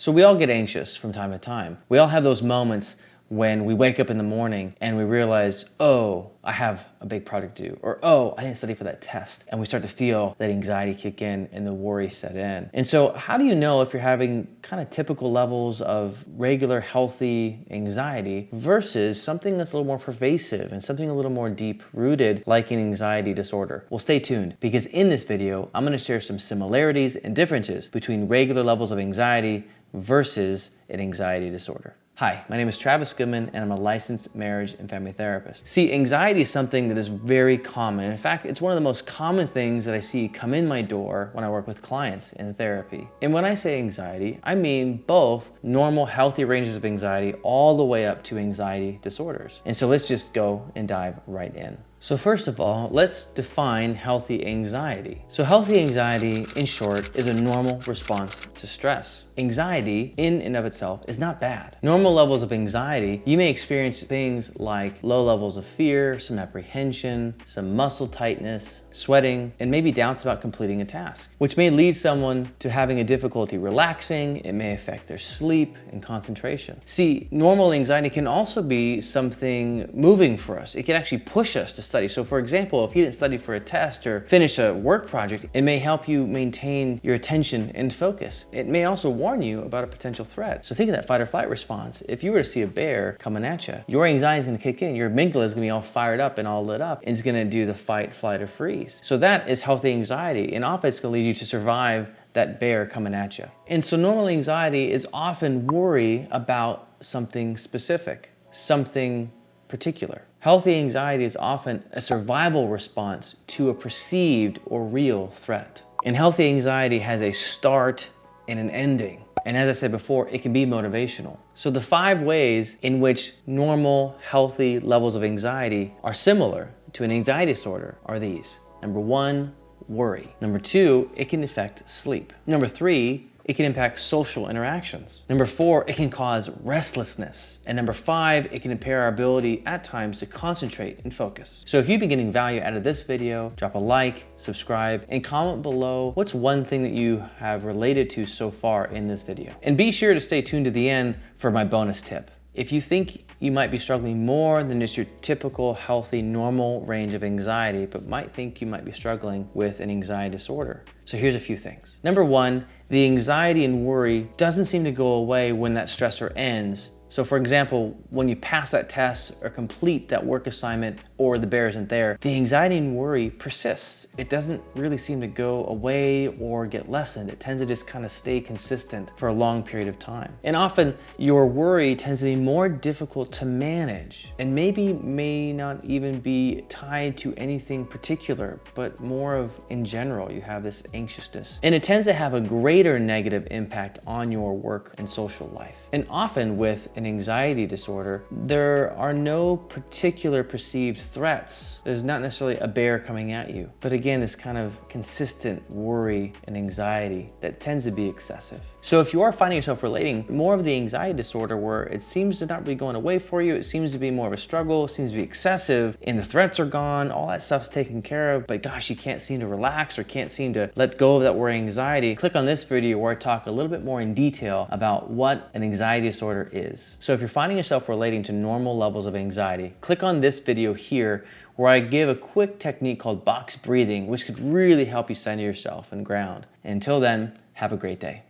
So we all get anxious from time to time. We all have those moments when we wake up in the morning and we realize, oh, I have a big project due, or oh, I didn't study for that test. And we start to feel that anxiety kick in and the worry set in. And so how do you know if you're having kind of typical levels of regular, healthy anxiety versus something that's a little more pervasive and something a little more deep rooted, like an anxiety disorder? Well, stay tuned, because in this video, I'm gonna share some similarities and differences between regular levels of anxiety versus an anxiety disorder. Hi, my name is Travis Goodman, and I'm a licensed marriage and family therapist. See, anxiety is something that is very common. In fact, it's one of the most common things that I see come in my door when I work with clients in therapy. And when I say anxiety, I mean both normal, healthy ranges of anxiety all the way up to anxiety disorders. And so let's just go and dive right in. So first of all, let's define healthy anxiety. So healthy anxiety, in short, is a normal response to stress. Anxiety, in and of itself, is not bad. Normal levels of anxiety, you may experience things like low levels of fear, some apprehension, some muscle tightness, sweating, and maybe doubts about completing a task, which may lead someone to having a difficulty relaxing. It may affect their sleep and concentration. See, normal anxiety can also be something moving for us. It can actually push us to study. So for example, if you didn't study for a test or finish a work project, it may help you maintain your attention and focus. It may also warn you about a potential threat. So think of that fight or flight response. If you were to see a bear coming at you, your anxiety is going to kick in. Your amygdala is going to be all fired up and all lit up, and it's going to do the fight, flight, or freeze. So that is healthy anxiety, and often it's going to lead you to survive that bear coming at you. And so normal anxiety is often worry about something specific, something particular. Healthy anxiety is often a survival response to a perceived or real threat. And healthy anxiety has a start and an ending. And as I said before, it can be motivational. So the 5 ways in which normal, healthy levels of anxiety are similar to an anxiety disorder are these. Number 1, worry. Number 2, it can affect sleep. Number 3, it can impact social interactions. Number 4, it can cause restlessness. And number 5, it can impair our ability at times to concentrate and focus. So if you've been getting value out of this video, drop a like, subscribe, and comment below what's one thing that you have related to so far in this video. And be sure to stay tuned to the end for my bonus tip. If you think you might be struggling more than just your typical healthy, normal range of anxiety, but might think you might be struggling with an anxiety disorder. So here's a few things. Number 1, the anxiety and worry doesn't seem to go away when that stressor ends. So for example, when you pass that test or complete that work assignment or the bear isn't there, the anxiety and worry persists. It doesn't really seem to go away or get lessened. It tends to just kind of stay consistent for a long period of time. And often your worry tends to be more difficult to manage and maybe may not even be tied to anything particular, but more of in general, you have this anxiousness. And it tends to have a greater negative impact on your work and social life. And often with an anxiety disorder, there are no particular perceived threats. There's not necessarily a bear coming at you. But again, this kind of consistent worry and anxiety that tends to be excessive. So if you are finding yourself relating more of the anxiety disorder where it seems to not really going away for you, it seems to be more of a struggle, it seems to be excessive, and the threats are gone, all that stuff's taken care of, but gosh, you can't seem to relax or can't seem to let go of that worry and anxiety, click on this video where I talk a little bit more in detail about what an anxiety disorder is. So if you're finding yourself relating to normal levels of anxiety, click on this video here where I give a quick technique called box breathing, which could really help you center yourself and ground. And until then, have a great day.